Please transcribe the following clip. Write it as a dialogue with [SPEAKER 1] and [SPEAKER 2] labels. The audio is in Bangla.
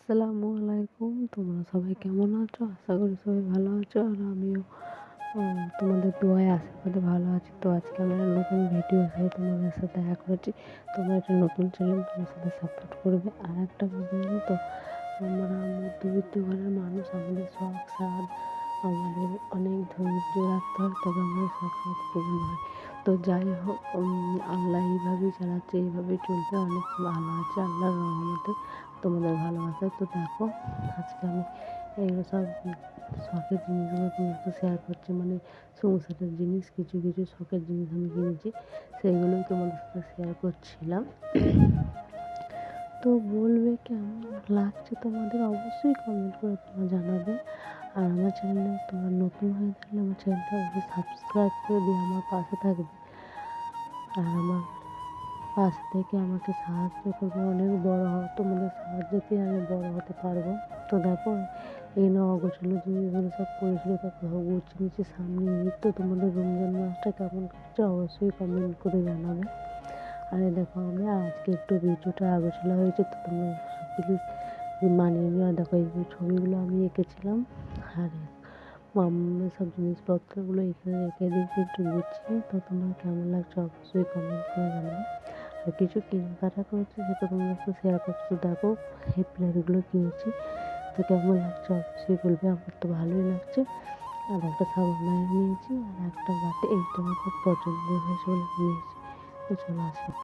[SPEAKER 1] আসসালামু আলাইকুম। তোমরা সবাই কেমন আছো? আশা করি সবাই ভালো আছো। আর আমিও তোমাদের দোয়ায় আশীর্বাদে ভালো আছি। তো আজকে আমি একটা নতুন ভিডিও হয়ে তোমাদের সাথে দেখা করেছি। তোমরা একটা নতুন চ্যানেল, তোমার সাথে সাপোর্ট করবে। আর একটা কথা জানো তো, আমরা মধ্যবিত্ত ঘরের মানুষ, আমাদের শখ সাধ, আমাদের অনেক ধৈর্য রাখতে হয়, তবে আমাদের শখ সাধ পূরণ হয়। তো যাই হোক, আল্লাহ এইভাবেই চালাচ্ছে, এইভাবেই চলছে, অনেক ভালো আছে আল্লাহর রহমতে, তোমাদের ভালোবাসায়। তো দেখো, আজকে আমি এগুলো সব শখের জিনিসগুলো তোমার সাথে শেয়ার করছি, মানে সংসারের জিনিস, কিছু কিছু শখের জিনিস আমি কিনেছি, সেইগুলোই তোমাদের সাথে শেয়ার করছিলাম। তো বলবে কেমন লাগছে তোমাদের, অবশ্যই কমেন্ট করে তোমরা জানাবে। আর আমার চ্যানেলে তোমরা নতুন হয়ে থাকলে আমার চ্যানেলটা অবশ্যই সাবস্ক্রাইব করে দিয়ে আমার পাশে থাকবে। আর আমার পাশে থেকে আমাকে সাহায্য করবে, অনেক বড় তোমাদের সাহায্যতেই আমি বড় হতে পারবো। তো দেখো, এই অগোছালো জিনিসগুলো সব পড়েছিল, তারপর গুছিয়ে নিচে সামনে ঈদ। তো তোমাদের রমজান মাসটা কেমন কাটছে অবশ্যই কমেন্ট করে জানাবে। আরে দেখো, আমি আজকে একটু ভিডিওটা আগোছালো হয়েছে, তো তোমরা প্লিজ মানিয়ে নিও। আর দেখো, এই ছবিগুলো আমি এঁকেছিলাম, আর সব জিনিসপত্রগুলো এখানে রেখে দিয়েছি একটু গুছিয়ে। তো তোমার কেমন লাগছে অবশ্যই কমেন্ট করে জানাবে। আর কিছু কেনাকাটা করেছি, সেটা তোমার সাথে শেয়ার করছি। তো দেখো, এই প্লেটগুলো কিনেছি, তো কেমন লাগছে অবশ্যই বলবে। আমার তো ভালোই লাগছে। আর একটা সাবান নিয়েছি, আর একটা বাটি, এইটা আমার খুব পছন্দ হয়েছে বলে নিয়েছি। তো চলো আসি।